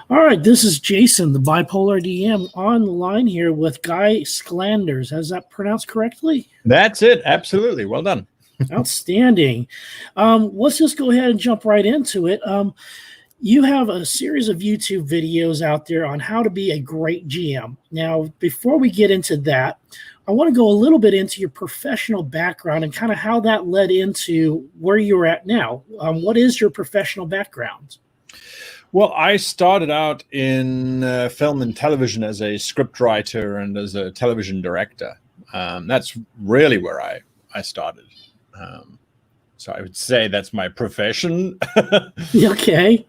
All right, this is Jason, the Bipolar DM, on the line here with Guy Sklanders. Has that pronounced correctly? That's it. Absolutely. Well done. Outstanding. Let's just go ahead and jump right into it. You have a series of YouTube videos out there on how to be a great GM. Now, before we get into that, I want to go a little bit into your professional background and kind of how that led into where you're at now. What is your professional background? Well, I started out in film and television as a scriptwriter and as a television director. That's really where I started. So I would say that's my profession. Okay.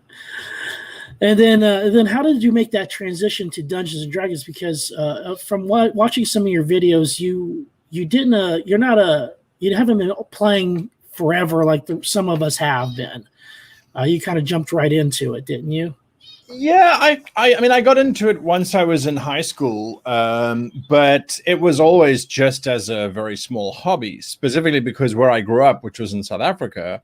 And then how did you make that transition to Dungeons and Dragons? Because from watching some of your videos, you haven't been playing forever like some of us have been. You kind of jumped right into it, didn't you? Yeah, I mean, I got into it once I was in high school, but it was always just as a very small hobby, specifically because where I grew up, which was in South Africa,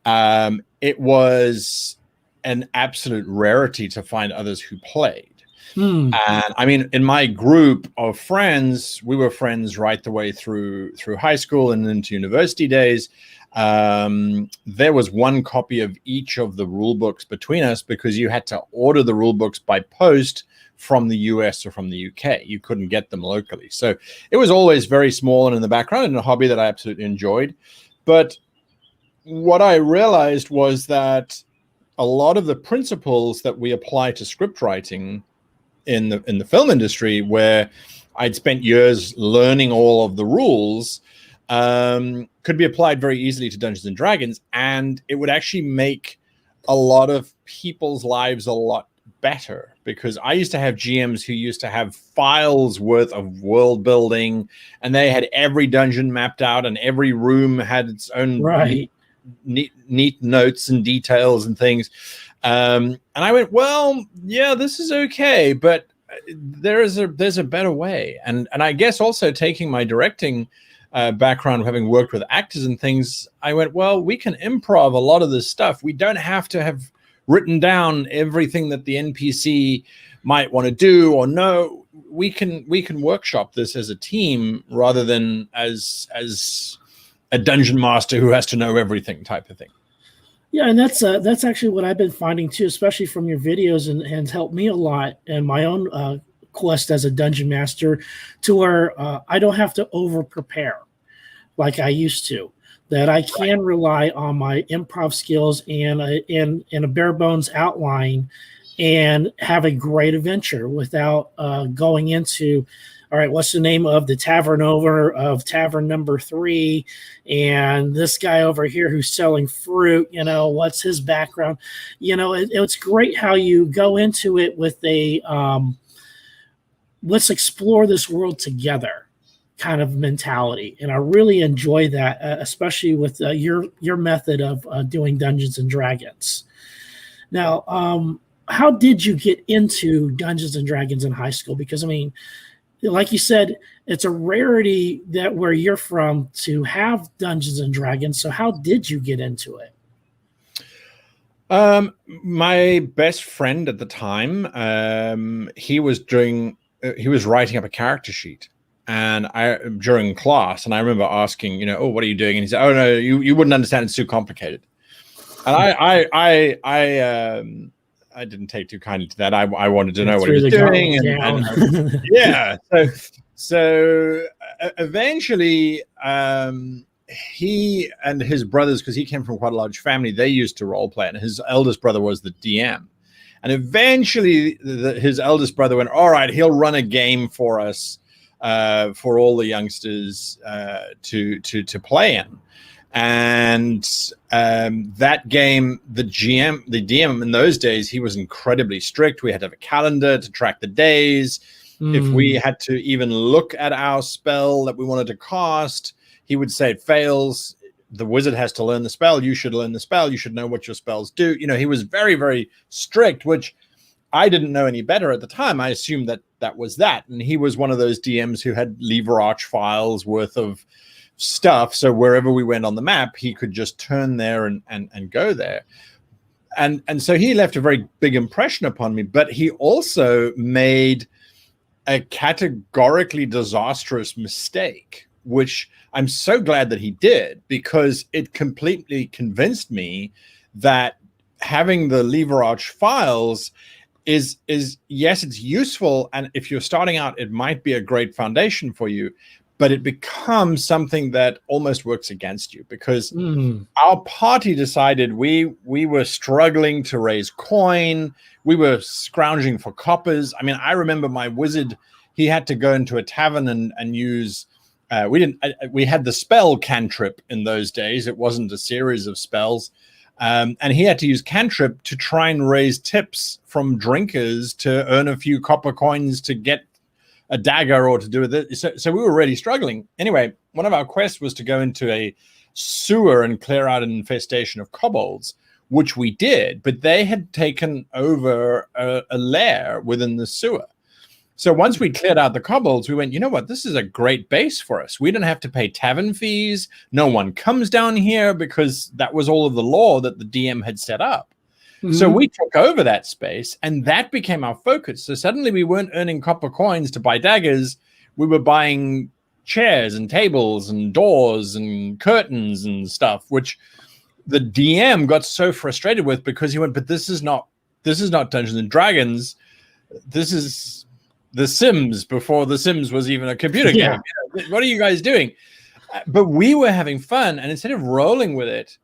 it was an absolute rarity to find others who played. And I mean, in my group of friends, we were friends right the way through high school and into university days. There was one copy of each of the rule books between us because you had to order the rule books by post from the US or from the UK. You couldn't get them locally. So it was always very small and in the background and a hobby that I absolutely enjoyed. But what I realized was that a lot of the principles that we apply to script writing in the film industry, where I'd spent years learning all of the rules, could be applied very easily to Dungeons and Dragons, and it would actually make a lot of people's lives a lot better, because I used to have GMs who used to have files worth of world building, and they had every dungeon mapped out and every room had its own neat notes and details and things. And I went, well, yeah, this is okay, but there's a better way. And I guess also taking my directing background, having worked with actors and things, I went, well, we can improv a lot of this stuff. We don't have to have written down everything that the NPC might want to do or know. We can workshop this as a team rather than as a dungeon master who has to know everything type of thing. Yeah, and that's actually what I've been finding too, especially from your videos, and helped me a lot in my own quest as a dungeon master, to where I don't have to over prepare like I used to. That I can rely on my improv skills and in a bare bones outline, and have a great adventure without going into, all right, what's the name of the tavern owner of tavern number 3? And this guy over here who's selling fruit, what's his background? It's great how you go into it with a let's explore this world together kind of mentality. And I really enjoy that, especially with your method of doing Dungeons and Dragons. Now, how did you get into Dungeons and Dragons in high school? Because, I mean, like you said, it's a rarity that where you're from to have Dungeons and Dragons. So how did you get into it? My best friend at the time, he was writing up a character sheet, and during class, and I remember asking, oh, what are you doing? And he said, oh no, you wouldn't understand. It's too complicated. And I didn't take too kindly to that. I wanted to know what he was doing. And yeah. So eventually, he and his brothers, because he came from quite a large family, they used to role play, and his eldest brother was the DM. And eventually, his eldest brother went, all right, he'll run a game for us, for all the youngsters to play in. And that game, the DM in those days, he was incredibly strict. We had to have a calendar to track the days. If we had to even look at our spell that we wanted to cast, he would say it fails. The wizard has to learn the spell. You should learn the spell. You should know what your spells do. He was very, very strict, which I didn't know any better at the time. I assumed that was that. And he was one of those DMs who had lever arch files worth of stuff. So wherever we went on the map, he could just turn there and go there. And so he left a very big impression upon me, but he also made a categorically disastrous mistake, which I'm so glad that he did, because it completely convinced me that having the lever arch files is yes, it's useful, and if you're starting out, it might be a great foundation for you, but it becomes something that almost works against you, because our party decided we were struggling to raise coin. We were scrounging for coppers. I mean, I remember my wizard, he had to go into a tavern and use, we had the spell cantrip in those days. It wasn't a series of spells. And he had to use cantrip to try and raise tips from drinkers to earn a few copper coins to get a dagger or to do with it. So we were really struggling. Anyway, one of our quests was to go into a sewer and clear out an infestation of kobolds, which we did, but they had taken over a lair within the sewer. So once we cleared out the kobolds, we went, you know what, this is a great base for us. We don't have to pay tavern fees. No one comes down here, because that was all of the law that the DM had set up. So we took over that space, and that became our focus. So suddenly we weren't earning copper coins to buy daggers. We were buying chairs and tables and doors and curtains and stuff, which the DM got so frustrated with, because he went, but this is not Dungeons and Dragons. This is The Sims before The Sims was even a computer game. What are you guys doing? But we were having fun, and instead of rolling with it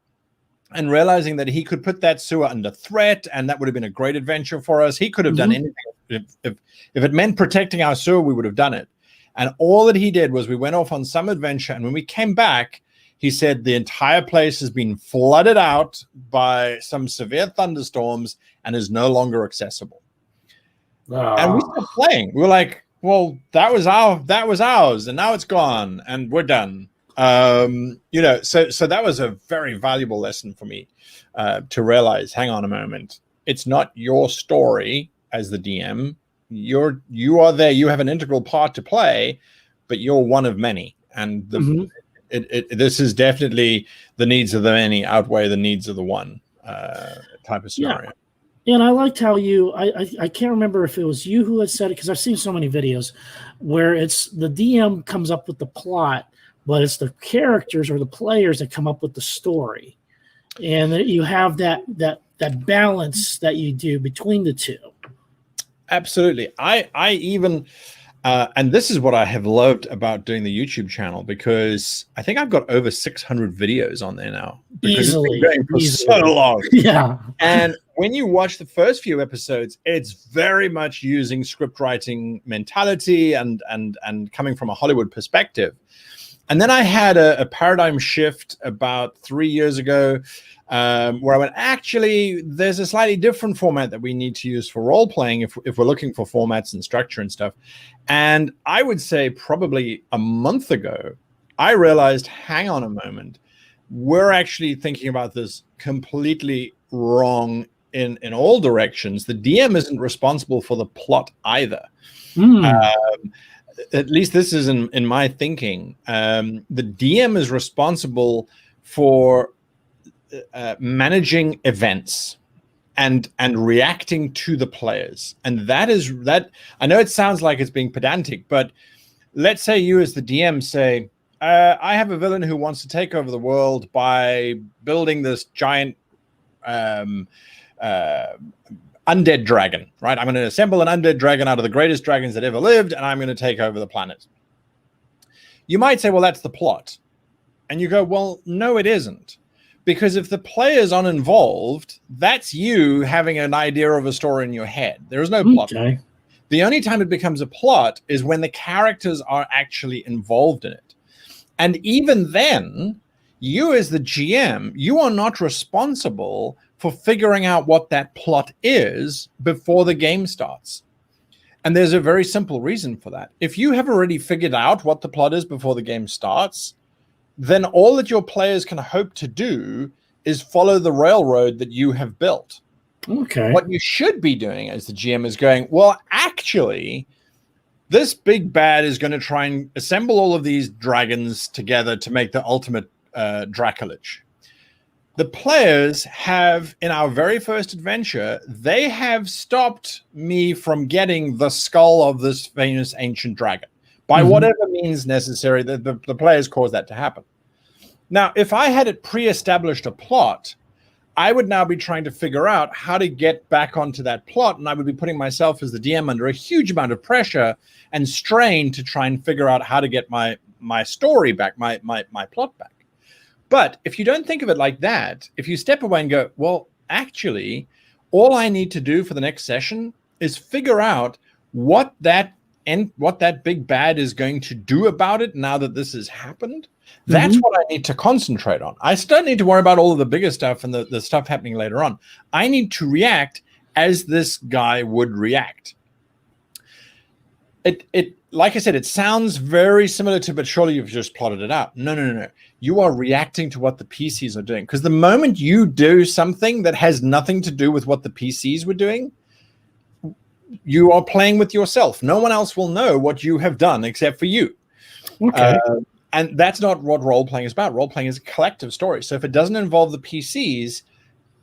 and realizing that he could put that sewer under threat, and that would have been a great adventure for us. He could have done anything. If it meant protecting our sewer, we would have done it. And all that he did was we went off on some adventure, and when we came back, he said the entire place has been flooded out by some severe thunderstorms and is no longer accessible. And we stopped playing. We were like, well, that was ours, and now it's gone, and we're done. So that was a very valuable lesson for me, to realize, hang on a moment, it's not your story as the DM. You are there, you have an integral part to play, but you're one of many. And this is definitely the needs of the many outweigh the needs of the one, type of scenario. And I liked how I can't remember if it was you who had said it, because I've seen so many videos where it's the DM comes up with the plot, but it's the characters or the players that come up with the story. And you have that balance that you do between the two. Absolutely. I even, and this is what I have loved about doing the YouTube channel, because I think I've got over 600 videos on there now. Because it's been going for so long. Yeah. And when you watch the first few episodes, it's very much using script writing mentality and coming from a Hollywood perspective. And then I had a paradigm shift about 3 years ago, where I went, actually, there's a slightly different format that we need to use for role playing if we're looking for formats and structure and stuff. And I would say probably a month ago, I realized, hang on a moment, we're actually thinking about this completely wrong in all directions. The DM isn't responsible for the plot either. At least this is in my thinking. The DM is responsible for managing events and reacting to the players. And that I know it sounds like it's being pedantic, but let's say you as the DM say, I have a villain who wants to take over the world by building this giant undead dragon, right? I'm going to assemble an undead dragon out of the greatest dragons that ever lived, and I'm going to take over the planet. You might say, well, that's the plot. And you go, well, no, it isn't. Because if the player's uninvolved, that's you having an idea of a story in your head. There is no plot. Okay. The only time it becomes a plot is when the characters are actually involved in it. And even then, you as the GM, you are not responsible for figuring out what that plot is before the game starts. And there's a very simple reason for that. If you have already figured out what the plot is before the game starts, then all that your players can hope to do is follow the railroad that you have built. Okay. What you should be doing as the GM is going, well, actually, this big bad is going to try and assemble all of these dragons together to make the ultimate Draculich. the players have, in our very first adventure, they have stopped me from getting the skull of this famous ancient dragon. By whatever means necessary, the players caused that to happen. Now, if I had it pre-established a plot, I would now be trying to figure out how to get back onto that plot, and I would be putting myself as the DM under a huge amount of pressure and strain to try and figure out how to get my story back, my plot back. But if you don't think of it like that, if you step away and go, well, actually, all I need to do for the next session is figure out what that big bad is going to do about it now that this has happened. That's what I need to concentrate on. I still don't need to worry about all of the bigger stuff and the stuff happening later on. I need to react as this guy would react. It like I said, it sounds very similar to, but surely you've just plotted it out. No. You are reacting to what the PCs are doing. Because the moment you do something that has nothing to do with what the PCs were doing, you are playing with yourself. No one else will know what you have done except for you. Okay. And that's not what role-playing is about. Role-playing is a collective story. So if it doesn't involve the PCs,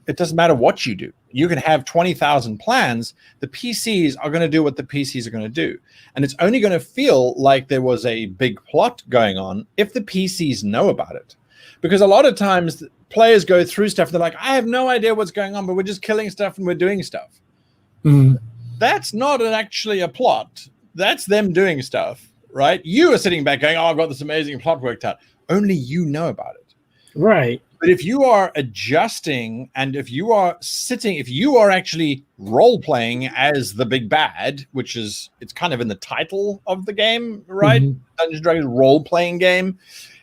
it doesn't matter what you do. You can have 20,000 plans. The PCs are going to do what the PCs are going to do. And it's only going to feel like there was a big plot going on if the PCs know about it. Because a lot of times players go through stuff and they're like, I have no idea what's going on, but we're just killing stuff and we're doing stuff. That's not actually a plot. That's them doing stuff, right? You are sitting back going, oh, I've got this amazing plot worked out. Only you know about it. Right. But if you are adjusting and if you are actually role-playing as the big bad, which is, it's kind of in the title of the game, right? Dungeons & Dragons role-playing game.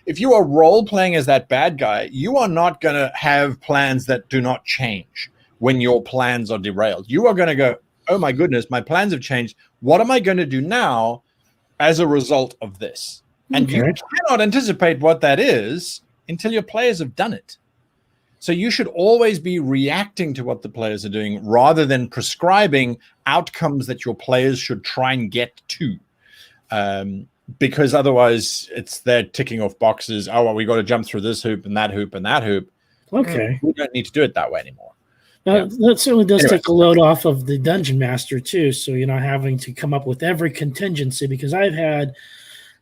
If you are role-playing as that bad guy, you are not going to have plans that do not change when your plans are derailed. You are going to go, oh my goodness, my plans have changed. What am I going to do now as a result of this? And you cannot anticipate what that is until your players have done it. So you should always be reacting to what the players are doing rather than prescribing outcomes that your players should try and get to. Because otherwise they're ticking off boxes. Oh, well, we got to jump through this hoop and that hoop and that hoop. Okay. We don't need to do it that way anymore. That certainly does take a load off of the dungeon master too. So you're not having to come up with every contingency, because I've had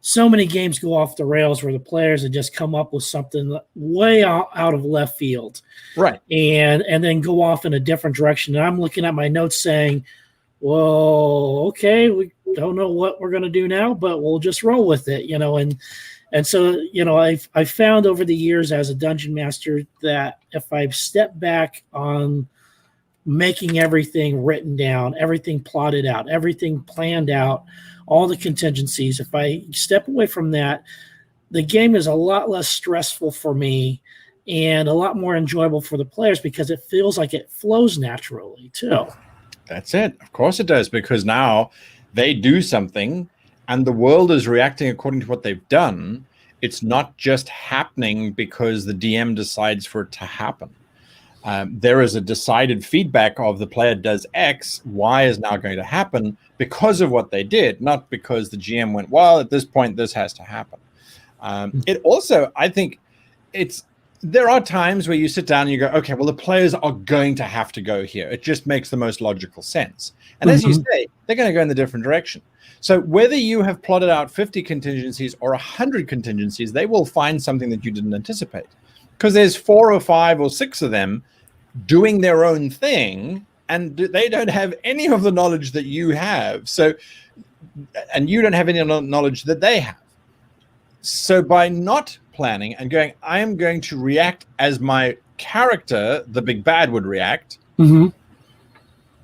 so many games go off the rails where the players have just come up with something way out of left field, right? And then go off in a different direction. And I'm looking at my notes saying, well, okay, we don't know what we're going to do now, but we'll just roll with it, And so, I found over the years as a dungeon master that if I step back on making everything written down, everything plotted out, everything planned out, all the contingencies, if I step away from that, the game is a lot less stressful for me and a lot more enjoyable for the players, because it feels like it flows naturally too. That's it. Of course it does, because now they do something and the world is reacting according to what they've done. It's not just happening because the DM decides for it to happen. There is a decided feedback of the player does X, Y is now going to happen because of what they did, not because the GM went, well, at this point, this has to happen. It also, I think there are times where you sit down and you go, okay, well, the players are going to have to go here. It just makes the most logical sense. And as you say, they're going to go in the different direction. So whether you have plotted out 50 contingencies or 100 contingencies, they will find something that you didn't anticipate, because there's 4 or 5 or 6 of them doing their own thing, and they don't have any of the knowledge that you have. So, and you don't have any knowledge that they have. So by not planning and going, I am going to react as my character, the big bad, would react. You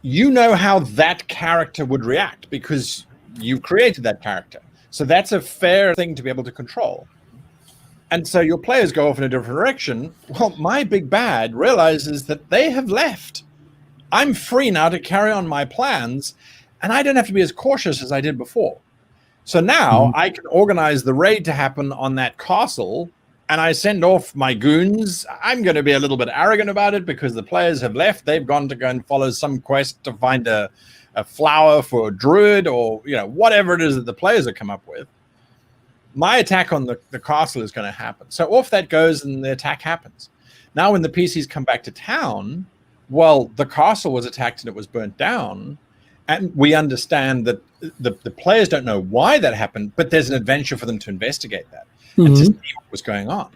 know how that character would react because you created that character. So that's a fair thing to be able to control. And so your players go off in a different direction. Well, my big bad realizes that they have left. I'm free now to carry on my plans, and I don't have to be as cautious as I did before. So now I can organize the raid to happen on that castle, and I send off my goons. I'm going to be a little bit arrogant about it because the players have left. They've gone to go and follow some quest to find a flower for a druid, or whatever it is that the players have come up with. My attack on the castle is going to happen. So off that goes and the attack happens. Now, when the PCs come back to town, well, the castle was attacked and it was burnt down. And we understand that the players don't know why that happened, but there's an adventure for them to investigate that and to see what was going on.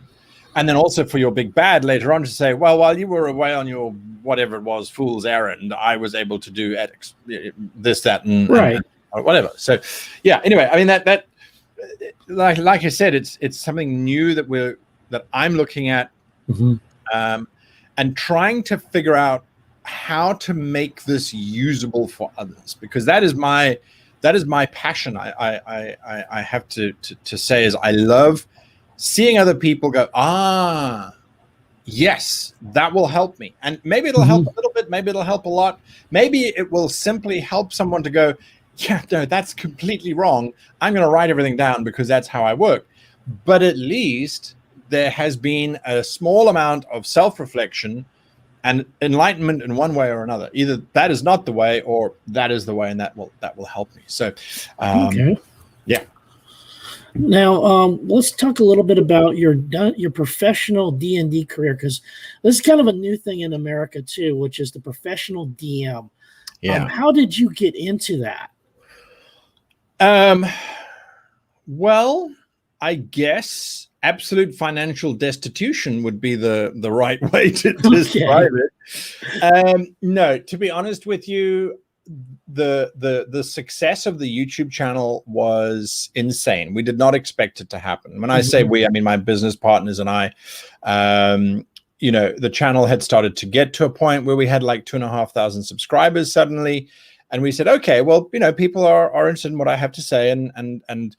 And then also for your big bad later on to say, well, while you were away on your whatever it was, fool's errand, I was able to do this, that, and whatever. So, yeah. Anyway, I mean that like I said, it's something new that I'm looking at, and trying to figure out how to make this usable for others, because that is my passion. I have to say is I love seeing other people go, yes, that will help me. And maybe it'll help a little bit, maybe it'll help a lot. Maybe it will simply help someone to go, yeah, no, that's completely wrong. I'm going to write everything down because that's how I work. But at least there has been a small amount of self-reflection and enlightenment in one way or another. Either that is not the way, or that is the way, and that will help me. So, yeah. Now, let's talk a little bit about your professional D&D career, because this is kind of a new thing in America too, which is the professional DM. Yeah. How did you get into that? Well, I guess absolute financial destitution would be the right way to describe it. No, to be honest with you, the success of the YouTube channel was insane. We did not expect it to happen. When I say we, I mean my business partners and I. The channel had started to get to a point where we had like 2,500 subscribers suddenly, and we said, okay, well, people are interested in what I have to say, and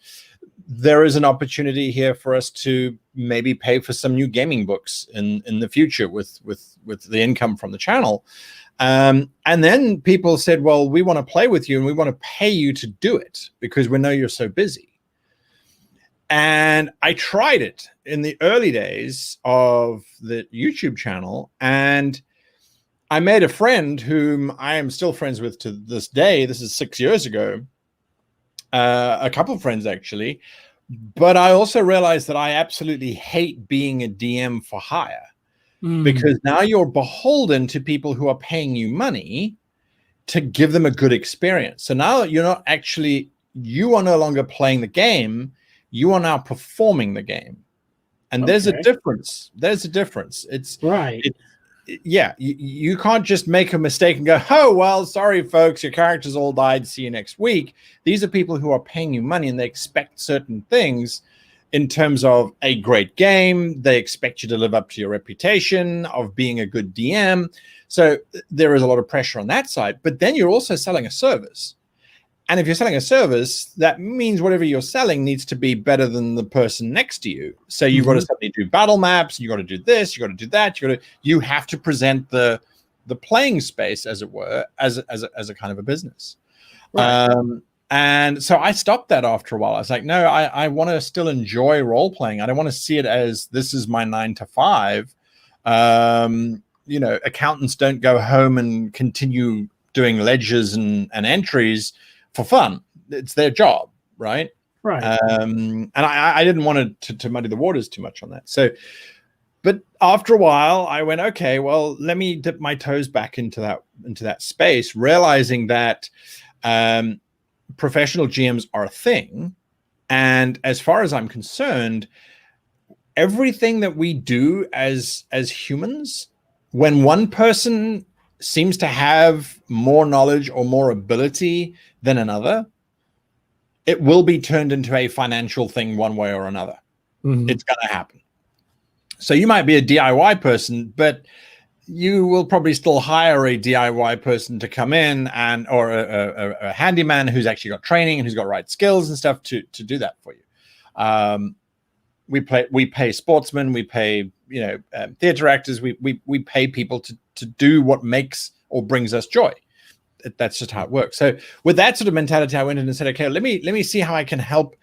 there is an opportunity here for us to maybe pay for some new gaming books in the future with the income from the channel. And then people said, well, we want to play with you and we want to pay you to do it because we know you're so busy. And I tried it in the early days of the YouTube channel, and I made a friend whom I am still friends with to this day. This is 6 years ago. A couple of friends actually, but I also realized that I absolutely hate being a DM for hire, because now you're beholden to people who are paying you money to give them a good experience. So now you are no longer playing the game, you are now performing the game. And there's a difference. It's right. You can't just make a mistake and go, oh, well, sorry, folks, your characters all died. See you next week. These are people who are paying you money and they expect certain things in terms of a great game. They expect you to live up to your reputation of being a good DM. So there is a lot of pressure on that side. But then you're also selling a service. And if you're selling a service, that means whatever you're selling needs to be better than the person next to you. So you've got to suddenly do battle maps, you got to do this, you got to do that, you have to present the playing space, as it were, as a kind of a business. Right. And so I stopped that after a while. I was like, no, I want to still enjoy role playing. I don't want to see it as this is my 9 to 5. Accountants don't go home and continue doing ledgers and entries for fun. It's their job, right? Right. And I didn't want to muddy the waters too much on that. So, but after a while, I went, okay, well, let me dip my toes back into that space, realizing that professional GMs are a thing, and as far as I'm concerned, everything that we do as humans, when one person seems to have more knowledge or more ability than another, it will be turned into a financial thing one way or another. It's going to happen. So you might be a DIY person, but you will probably still hire a DIY person to come in or a handyman who's actually got training and who's got right skills and stuff to do that for you. We pay sportsmen, we pay theater actors, we pay people to do what makes or brings us joy. That's just how it works. So with that sort of mentality, I went in and said, okay, let me see how I can help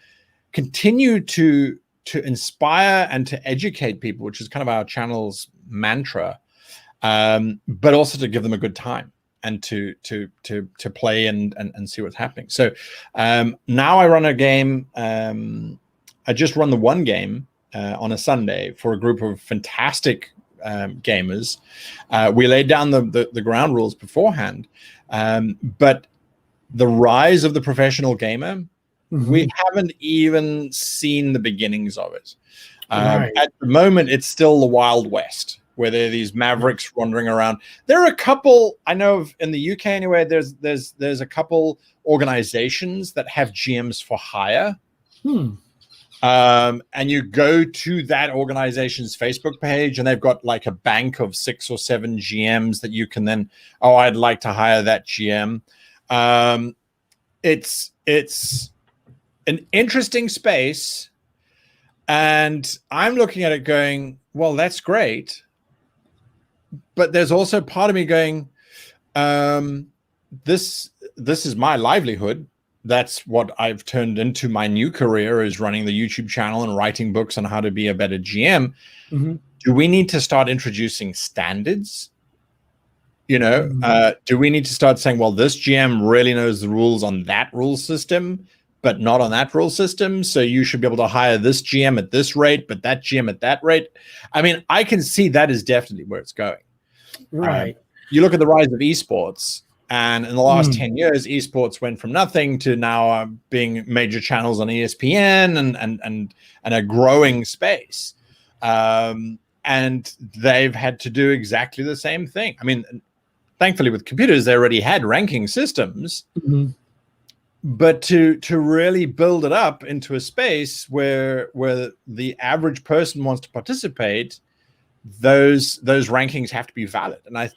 continue to inspire and to educate people, which is kind of our channel's mantra, but also to give them a good time and to play and see what's happening. So now I run a game. I just run the one game on a Sunday for a group of fantastic gamers. We laid down the ground rules beforehand, but the rise of the professional gamer, we haven't even seen the beginnings of it. Right. At the moment, it's still the Wild West, where there are these mavericks wandering around. There are a couple, I know of, in the UK anyway, there's a couple organizations that have GMs for hire. And you go to that organization's Facebook page, and they've got like a bank of 6 or 7 GMs that you can then, I'd like to hire that GM. It's an interesting space, and I'm looking at it going, well, that's great, but there's also part of me going, this is my livelihood. That's what I've turned into my new career, is running the YouTube channel and writing books on how to be a better GM. Do we need to start introducing standards? Do we need to start saying, well, this GM really knows the rules on that rule system, but not on that rule system, so you should be able to hire this GM at this rate, but that GM at that rate? I mean, I can see that is definitely where it's going. Right. You look at the rise of esports, and in the last 10 years, esports went from nothing to now being major channels on ESPN and a growing space. And they've had to do exactly the same thing. I mean, thankfully with computers, they already had ranking systems. But to really build it up into a space where the average person wants to participate, those rankings have to be valid. And I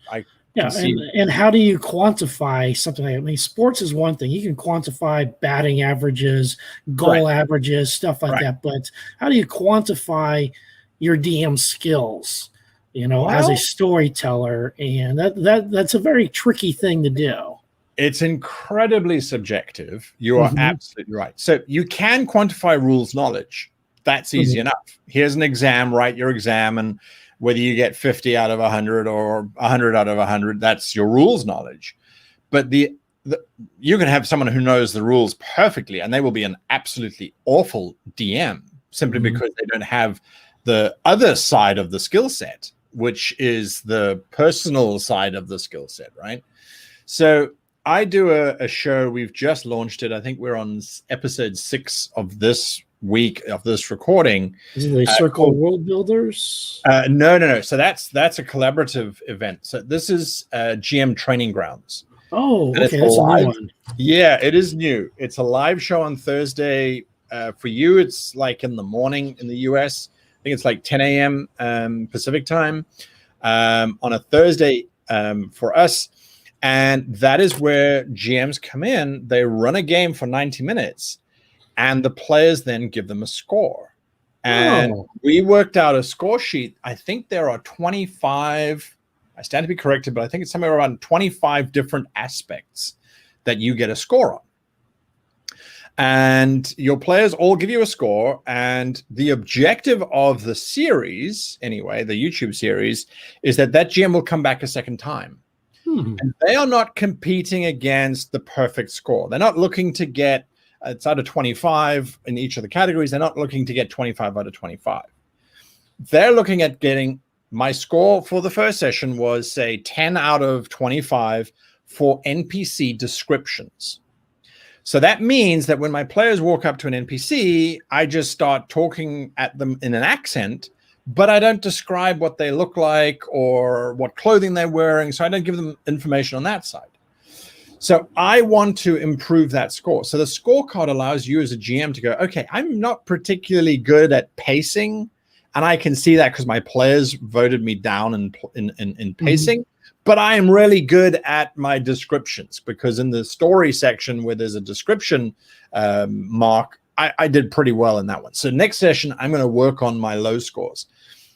and how do you quantify something like that? I mean, sports is one thing. You can quantify batting averages, goal averages, stuff like that. But how do you quantify your DM skills, as a storyteller? And that's a very tricky thing to do. It's incredibly subjective. You are absolutely right. So you can quantify rules knowledge. That's easy enough. Here's an exam, write your exam, and whether you get 50 out of 100 or 100 out of 100, that's your rules knowledge. But you can have someone who knows the rules perfectly, and they will be an absolutely awful DM simply because they don't have the other side of the skill set, which is the personal side of the skill set, right? So I do a show. We've just launched it. I think we're on episode 6 of this week of this recording. Is it the Circle World Builders? No. So that's a collaborative event. So this is GM Training Grounds. Oh, okay, that's a new one. Yeah, it is new. It's a live show on Thursday. For you, it's like in the morning in the US. I think it's like 10 a.m. Pacific time on a Thursday for us. And that is where GMs come in. They run a game for 90 minutes, and the players then give them a score. And we worked out a score sheet. I think there are 25. I stand to be corrected, but I think it's somewhere around 25 different aspects that you get a score on. And your players all give you a score. And the objective of the series, anyway, the YouTube series, is that GM will come back a second time. And they are not competing against the perfect score. They're not looking to get, it's out of 25 in each of the categories. They're not looking to get 25 out of 25. They're looking at getting, my score for the first session was, say, 10 out of 25 for NPC descriptions. So that means that when my players walk up to an NPC, I just start talking at them in an accent, but I don't describe what they look like or what clothing they're wearing. So I don't give them information on that side. So I want to improve that score. So the scorecard allows you as a GM to go, okay, I'm not particularly good at pacing. And I can see that because my players voted me down in pacing. But I am really good at my descriptions, because in the story section where there's a description mark, I did pretty well in that one. So next session, I'm going to work on my low scores.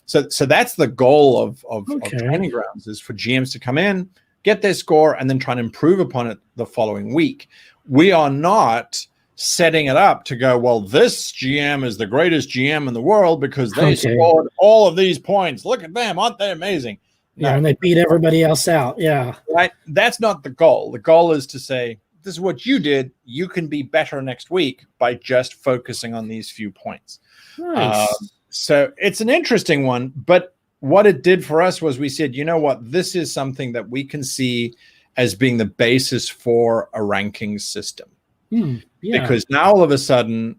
So that's the goal of Training Grounds, is for GMs to come in, get their score, and then try and improve upon it the following week. We are not setting it up to go, well, this GM is the greatest GM in the world because they scored all of these points. Look at them. Aren't they amazing? No. Yeah, and they beat everybody else out. Yeah. Right. That's not the goal. The goal is to say, this is what you did. You can be better next week by just focusing on these few points. Nice. So it's an interesting one, but what it did for us was we said, you know what, this is something that we can see as being the basis for a ranking system. Yeah. Because now all of a sudden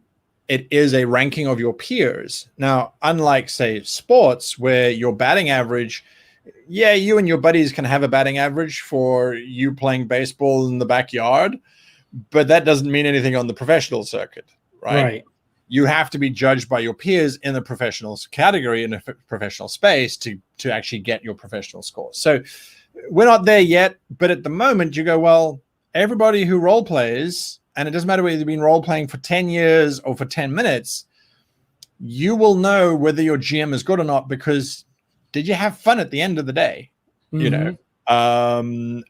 it is a ranking of your peers. Now, unlike, say, sports, where your batting average, yeah, you and your buddies can have a batting average for you playing baseball in the backyard, but that doesn't mean anything on the professional circuit, right? You have to be judged by your peers in the professional category, in a professional space, to actually get your professional scores. So we're not there yet, but at the moment you go, well, everybody who role plays, and it doesn't matter whether you've been role playing for 10 years or for 10 minutes, you will know whether your GM is good or not, because did you have fun at the end of the day? You know,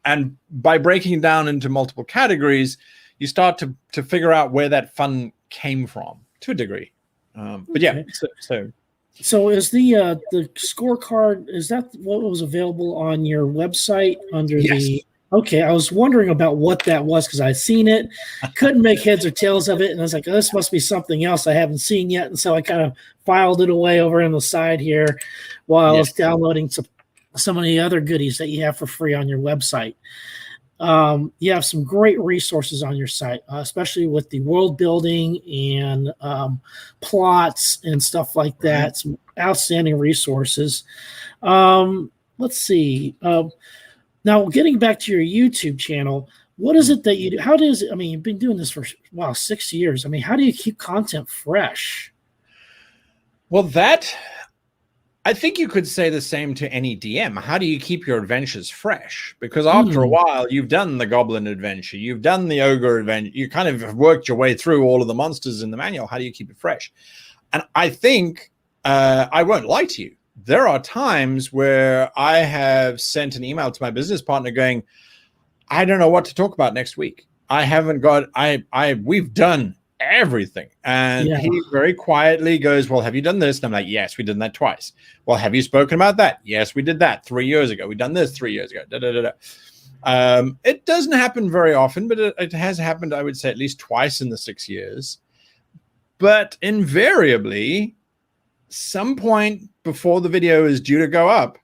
and by breaking down into multiple categories, you start to figure out where that fun came from to a degree. But yeah, so is the scorecard, is that what was available on your website under the? Okay, I was wondering about what that was because I'd seen it, couldn't make heads or tails of it, and I was like, oh, this must be something else I haven't seen yet, and so I kind of filed it away over on the side here while I was downloading some of the other goodies that you have for free on your website. You have some great resources on your site, especially with the world building and plots and stuff like that. Some outstanding resources. Let's see. Now, getting back to your YouTube channel, what is it that you do? How does it, I mean, you've been doing this for, 6 years. I mean, how do you keep content fresh? Well, I think you could say the same to any DM. How do you keep your adventures fresh? Because after a while, you've done the goblin adventure, you've done the ogre adventure, you kind of have worked your way through all of the monsters in the manual. How do you keep it fresh? And I think, I won't lie to you, there are times where I have sent an email to my business partner going, I don't know what to talk about next week. I haven't got, we've done everything. And he very quietly goes, well, have you done this? And I'm like, yes, we did that twice. Well, have you spoken about that? Yes, we did that 3 years ago. We've done this 3 years ago. It doesn't happen very often, but it has happened, I would say, at least twice in the 6 years. But invariably, some point before the video is due to go up,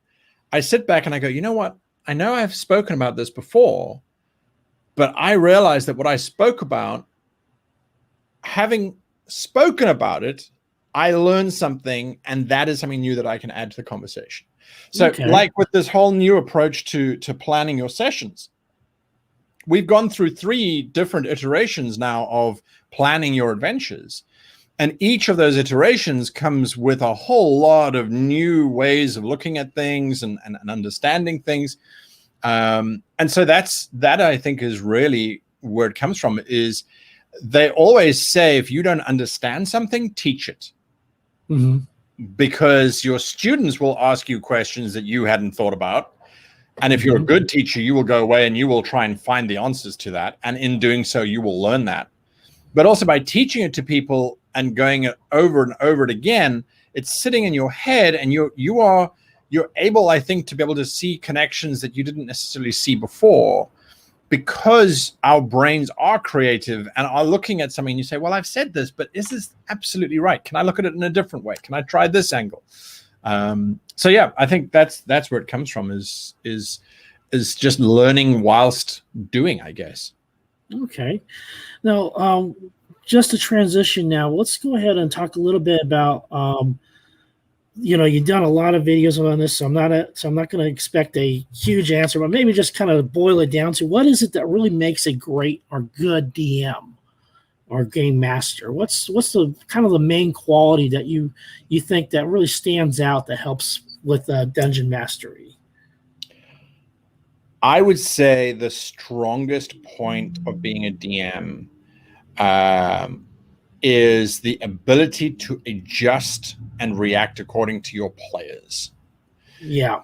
I sit back and I go, you know what? I know I've spoken about this before, but I realized that what I spoke about, having spoken about it, I learned something, and that is something new that I can add to the conversation. So like with this whole new approach to planning your sessions, we've gone through 3 different iterations now of planning your adventures. And each of those iterations comes with a whole lot of new ways of looking at things and understanding things. And so that I think is really where it comes from. Is they always say, if you don't understand something, teach it. Because your students will ask you questions that you hadn't thought about. And if you're a good teacher, you will go away and you will try and find the answers to that. And in doing so, you will learn that. But also by teaching it to people and going it over and over it again, it's sitting in your head, and you're able, I think, to be able to see connections that you didn't necessarily see before, because our brains are creative and are looking at something and you say, well, I've said this, but is this absolutely right? Can I look at it in a different way? Can I try this angle? So yeah, I think that's where it comes from, is just learning whilst doing, I guess. Okay. Now, just to transition now, let's go ahead and talk a little bit about, you've done a lot of videos on this, so I'm not going to expect a huge answer, but maybe just kind of boil it down to, what is it that really makes a great or good DM or game master? What's the kind of the main quality that you think that really stands out that helps with dungeon mastery? I would say the strongest point of being a DM is the ability to adjust and react according to your players. Yeah.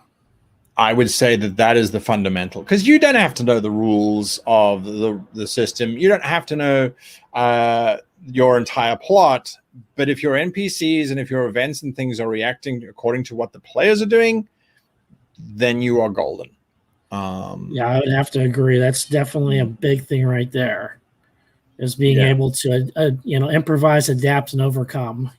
I would say that is the fundamental, because you don't have to know the rules of the system. You don't have to know your entire plot. But if your NPCs and if your events and things are reacting according to what the players are doing, then you are golden. Yeah, I would have to agree. That's definitely a big thing right there, is being able to, improvise, adapt, and overcome,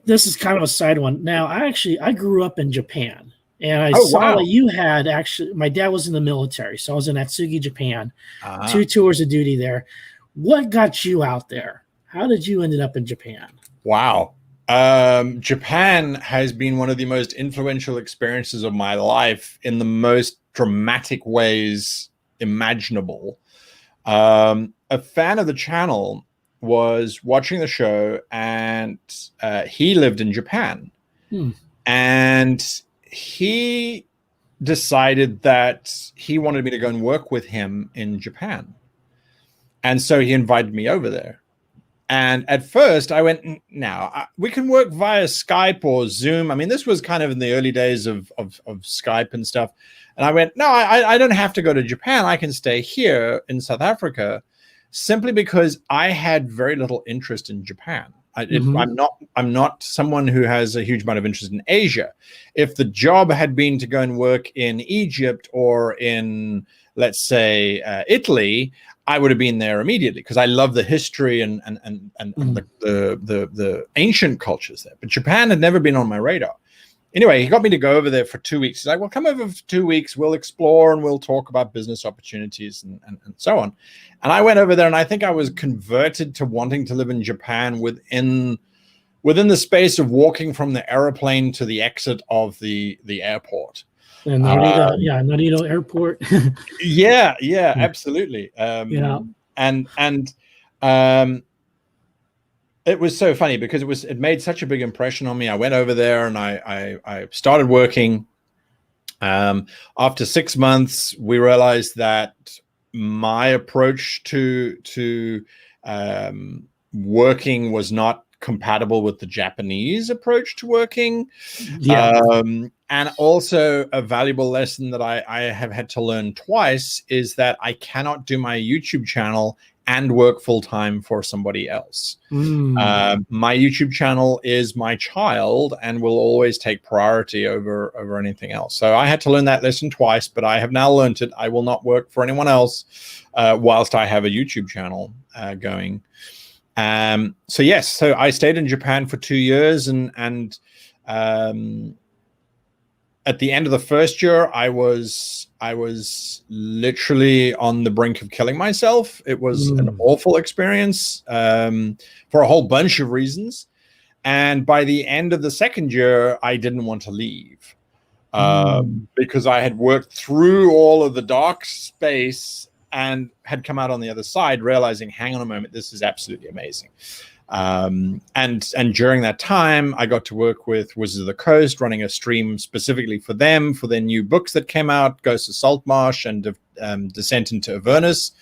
This is kind of a side one. Now, I grew up in Japan, and I Oh, saw wow. that you had actually. My dad was in the military, so I was in Atsugi, Japan. Ah. 2 tours of duty there. What got you out there? How did you ended up in Japan? Wow. Japan has been one of the most influential experiences of my life in the most dramatic ways imaginable. A fan of the channel was watching the show, and he lived in Japan. Hmm. And he decided that he wanted me to go and work with him in Japan. And so he invited me over there. And at first I went, now we can work via Skype or Zoom. I mean, this was kind of in the early days of Skype and stuff. And I went, no, I don't have to go to Japan. I can stay here in South Africa, simply because I had very little interest in Japan. I'm not someone who has a huge amount of interest in Asia. If the job had been to go and work in Egypt or in, let's say, Italy, I would have been there immediately because I love the history and the ancient cultures there. But Japan had never been on my radar. Anyway, he got me to go over there for 2 weeks. He's like, well, come over for 2 weeks. We'll explore and we'll talk about business opportunities and so on. And I went over there, and I think I was converted to wanting to live in Japan within the space of walking from the airplane to the exit of the airport. And Narita Airport. yeah, absolutely. And it was so funny because it made such a big impression on me. I went over there and I started working. After 6 months, we realized that my approach to working was not compatible with the Japanese approach to working. And also a valuable lesson that I have had to learn twice is that I cannot do my YouTube channel and work full-time for somebody else. My YouTube channel is my child and will always take priority over anything else. So I had to learn that lesson twice, but I have now learned it. I will not work for anyone else whilst I have a YouTube channel going. So I stayed in Japan for 2 years, and at the end of the first year, I was literally on the brink of killing myself. It was an awful experience for a whole bunch of reasons. And by the end of the second year, I didn't want to leave because I had worked through all of the dark space and had come out on the other side realizing, hang on a moment, this is absolutely amazing. And during that time, I got to work with Wizards of the Coast, running a stream specifically for them, for their new books that came out, Ghost of Saltmarsh and Descent into Avernus,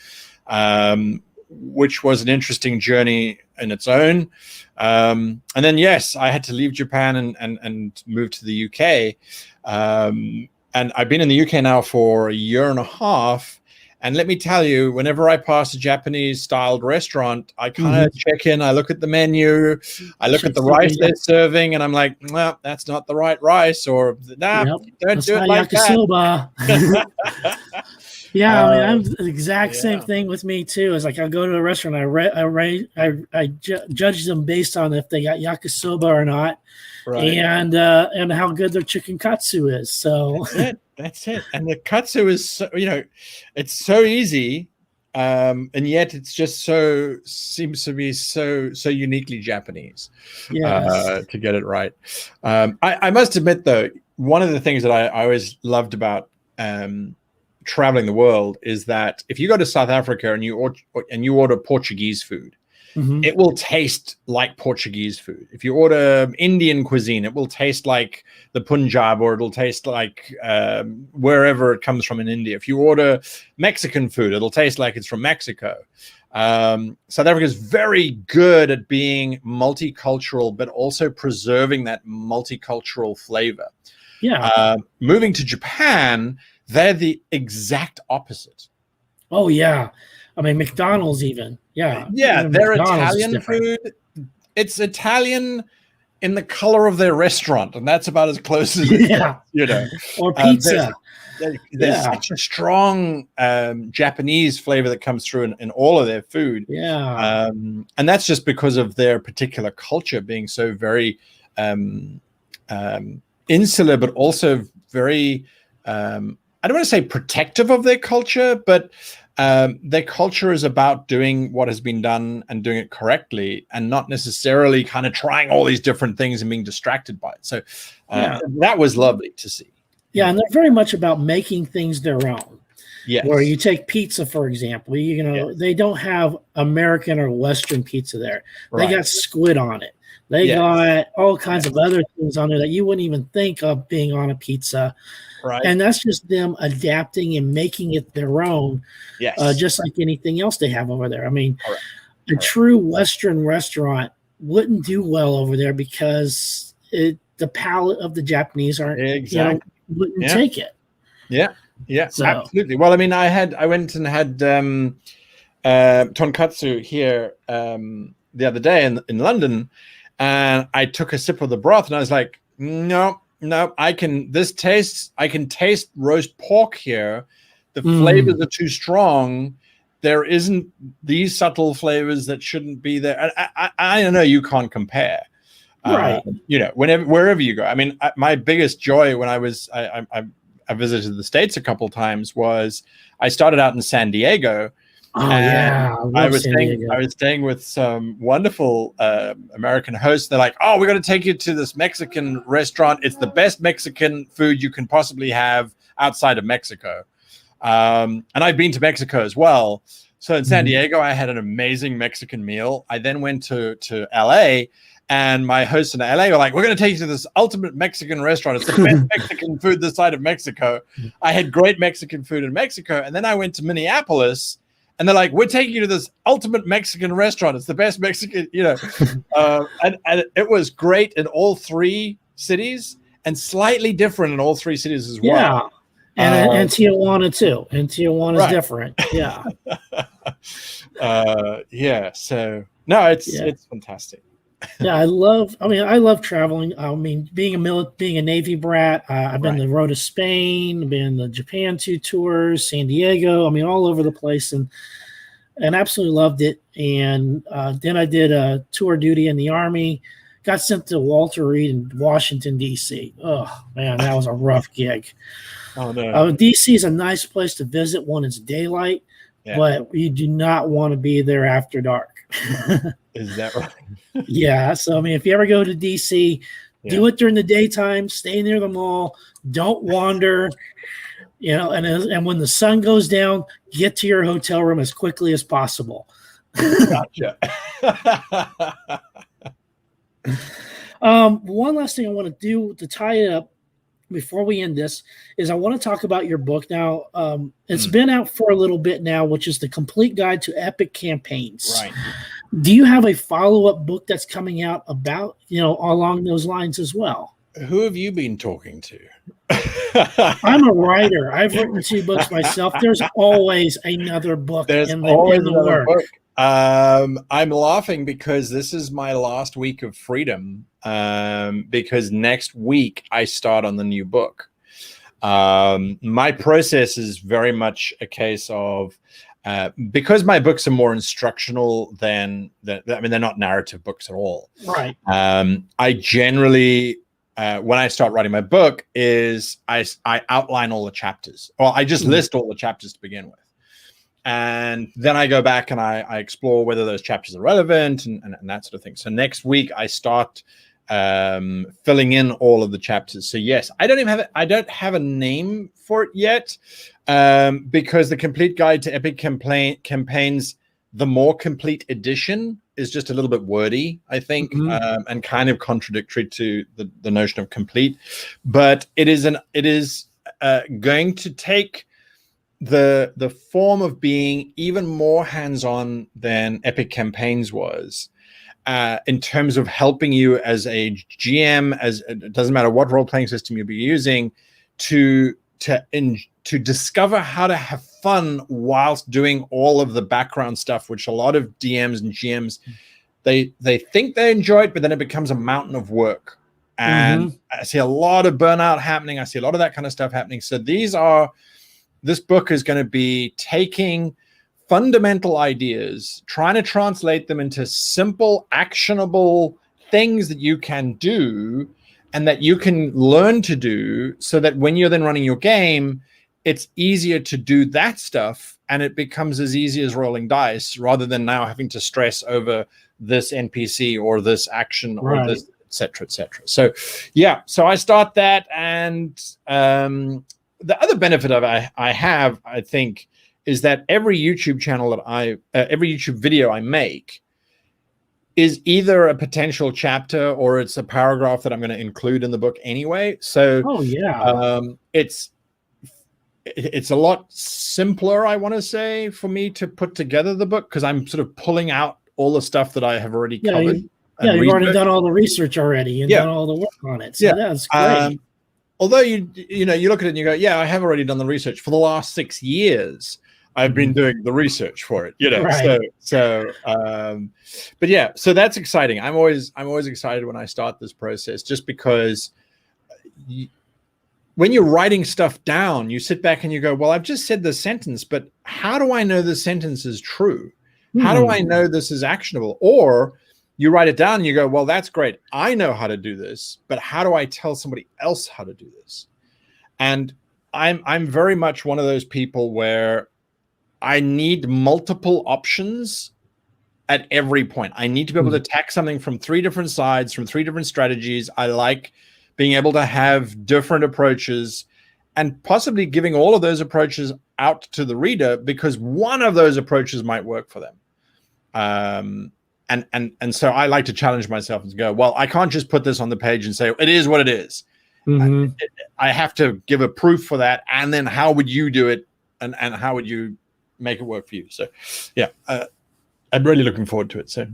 which was an interesting journey in its own. And then, yes, I had to leave Japan and move to the UK. And I've been in the UK now for a year and a half. And let me tell you, whenever I pass a Japanese-styled restaurant, I kind of check in. I look at the menu. I look at the rice they're serving, and I'm like, well, that's not the right rice. Or, don't do it like yakisoba. That. Yeah, I mean, I'm the exact same thing with me, too. It's like I go to a restaurant, I judge them based on if they got yakisoba or not. Right. And how good their chicken katsu is. So that's it. And the katsu is so, it's so easy, and yet it's just seems to be so uniquely Japanese. To get it right. I must admit, though, one of the things that I always loved about traveling the world is that if you go to South Africa and you order Portuguese food, it will taste like Portuguese food. If you order Indian cuisine, it will taste like the Punjab, or it'll taste like wherever it comes from in India. If you order Mexican food, it'll taste like it's from Mexico. South Africa is very good at being multicultural, but also preserving that multicultural flavor. Moving to Japan, they're the exact opposite. Oh, yeah. I mean, McDonald's even. Yeah, their Italian food. It's Italian in the color of their restaurant, and that's about as close as it gets, or pizza. there's such a strong Japanese flavor that comes through in all of their food. Yeah. And that's just because of their particular culture being so very insular, but also very, I don't want to say protective of their culture, but their culture is about doing what has been done and doing it correctly, and not necessarily kind of trying all these different things and being distracted by it. So that was lovely to see. Yeah, and they're very much about making things their own. Yes. Where you take pizza, for example, they don't have American or Western pizza there. They got squid on it. They got all kinds of other things on there that you wouldn't even think of being on a pizza. Right. And that's just them adapting and making it their own, just like anything else they have over there. I mean, a true Western restaurant wouldn't do well over there because the palate of the Japanese wouldn't take it. Yeah, so. Absolutely. Well, I mean, I went and had tonkatsu here the other day in London, and I took a sip of the broth, and I was like, no, I can taste roast pork here. The flavors are too strong. There isn't these subtle flavors that shouldn't be there. I don't know. You can't compare. Right. Wherever you go. I mean, my biggest joy when I visited the States a couple times was I started out in San Diego. Oh, yeah. I was staying with some wonderful American hosts. They're like, oh, we're going to take you to this Mexican restaurant. It's the best Mexican food you can possibly have outside of Mexico. And I've been to Mexico as well. So in San Diego, I had an amazing Mexican meal. I then went to LA, and my hosts in LA were like, we're going to take you to this ultimate Mexican restaurant. It's the best Mexican food this side of Mexico. I had great Mexican food in Mexico. And then I went to Minneapolis, and they're like, we're taking you to this ultimate Mexican restaurant. It's the best Mexican, and it was great in all three cities and slightly different in all three cities as well. Yeah. And Tijuana too. And Tijuana is different. Yeah. So no, it's fantastic. Yeah, I love traveling. I mean, being a Navy brat, I've been to the road to Spain, been to Japan 2 tours, San Diego. I mean, all over the place, and absolutely loved it. And then I did a tour duty in the Army. Got sent to Walter Reed in Washington, D.C. Oh man, that was a rough gig. Oh no. D.C. is a nice place to visit when it's daylight, but you do not want to be there after dark. Is that right? Yeah. So, I mean, if you ever go to DC, do it during the daytime, stay near the mall, don't wander, and when the sun goes down, get to your hotel room as quickly as possible. Gotcha. One last thing I want to do to tie it up before we end this is I want to talk about your book. Now, it's been out for a little bit now, which is the Complete Guide to Epic Campaigns. Right. Do you have a follow-up book that's coming out about, along those lines as well? Who have you been talking to? I'm a writer. I've written 2 books myself. There's always another book in the work. I'm laughing because this is my last week of freedom, because next week I start on the new book. My process is very much a case of, because my books are more instructional than they're not narrative books at all. Right. I generally, when I start writing my book, is I outline all the chapters, or I just list all the chapters to begin with. And then I go back and I explore whether those chapters are relevant and that sort of thing. So next week I start filling in all of the chapters. So yes, I don't have a name for it yet, because the Complete Guide to Epic Campaigns, the more complete edition, is just a little bit wordy, I think, and kind of contradictory to the notion of complete. But it is going to take the form of being even more hands-on than Epic Campaigns was, in terms of helping you as a GM, as it doesn't matter what role-playing system you'll be using, to discover how to have fun whilst doing all of the background stuff, which a lot of DMs and GMs, they think they enjoy it, but then it becomes a mountain of work. And I see a lot of burnout happening. I see a lot of that kind of stuff happening. So this book is going to be taking fundamental ideas, trying to translate them into simple, actionable things that you can do and that you can learn to do, so that when you're then running your game, it's easier to do that stuff, and it becomes as easy as rolling dice, rather than now having to stress over this NPC or this action or this, etc., etc. So, yeah. So I start that, and the other benefit of I have, I think, is that every YouTube channel that every YouTube video I make is either a potential chapter or it's a paragraph that I'm going to include in the book anyway. So, it's a lot simpler, I want to say, for me to put together the book, because I'm sort of pulling out all the stuff that I have already covered. You've already done all the research already and done all the work on it. So that's great. Although you look at it and you go, yeah, I have already done the research for the last 6 years. I've been doing the research for it, but yeah, so that's exciting. I'm always excited when I start this process, just because when you're writing stuff down, you sit back and you go, well, I've just said this sentence, but how do I know this sentence is true? How do I know this is actionable? Or you write it down and you go, well, that's great. I know how to do this, but how do I tell somebody else how to do this? And I'm very much one of those people where I need multiple options at every point. I need to be able to attack something from 3 different sides, from 3 different strategies. I like being able to have different approaches, and possibly giving all of those approaches out to the reader, because one of those approaches might work for them. And so I like to challenge myself and go, well, I can't just put this on the page and say, it is what it is. I have to give a proof for that. And then how would you do it? And how would you make it work for you? So, yeah, I'm really looking forward to it. So,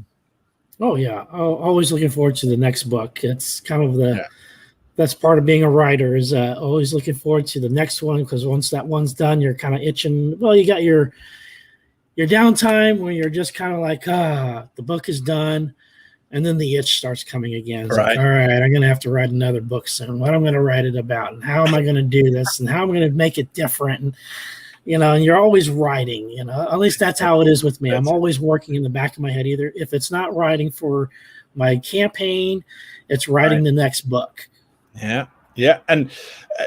always looking forward to the next book. It's kind of that's part of being a writer, is always looking forward to the next one, because once that one's done, you're kind of itching. Well, you got your downtime where you're just kind of like, the book is done, and then the itch starts coming again. It's like, all right, I'm going to have to write another book soon. What I'm going to write it about, and how am I going to do this, and how I'm going to make it different, and and you're always writing. At least that's how it is with me. I'm always working in the back of my head. Either if it's not writing for my campaign, it's writing the next book. Yeah, and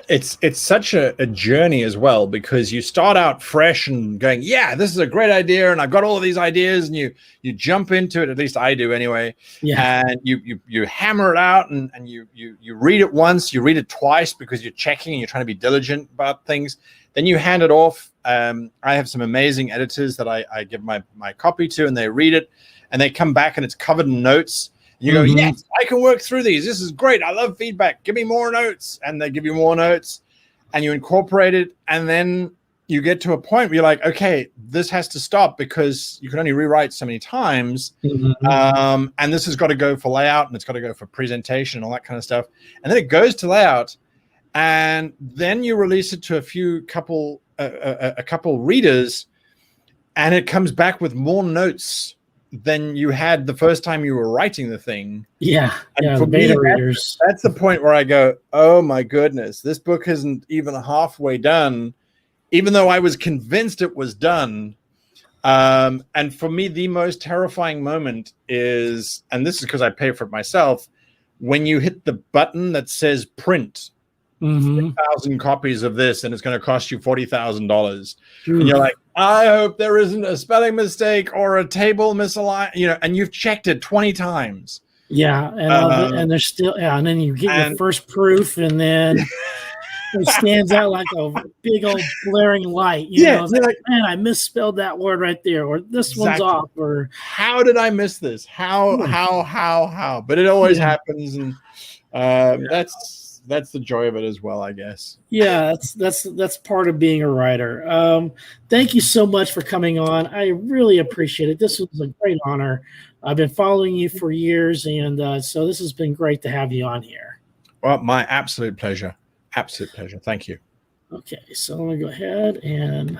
it's such a journey as well, because you start out fresh and going, yeah, this is a great idea, and I've got all of these ideas, and you jump into it. At least I do anyway. And you hammer it out, and you read it once, you read it twice, because you're checking and you're trying to be diligent about things. Then you hand it off. I have some amazing editors that I give my copy to, and they read it, and they come back and it's covered in notes. You go, yes, I can work through these. This is great. I love feedback. Give me more notes. And they give you more notes, and you incorporate it. And then you get to a point where you're like, okay, this has to stop, because you can only rewrite so many times. And this has got to go for layout, and it's got to go for presentation and all that kind of stuff. And then it goes to layout, and then you release it to a couple readers, and it comes back with more notes than you had the first time you were writing the thing. And for beta readers, that's the point where I go, oh my goodness, this book isn't even halfway done, even though I was convinced it was done. And for me, the most terrifying moment is, and this is because I pay for it myself, when you hit the button that says print 3,000 copies of this, and it's going to cost you $40,000. And you're like, I hope there isn't a spelling mistake or a table misaligned, and you've checked it 20 times. And there's still, and then you get your first proof, and then it stands out like a big old blaring light. It's like, man, I misspelled that word right there, or this one's off, or how did I miss this? How? But it always happens, and that's the joy of it as well, I guess. That's part of being a writer. Thank you so much for coming on. I really appreciate it. This was a great honor. I've been following you for years, and so this has been great to have you on here. Well, my absolute pleasure. Absolute pleasure. Thank you. Okay, so let me go ahead and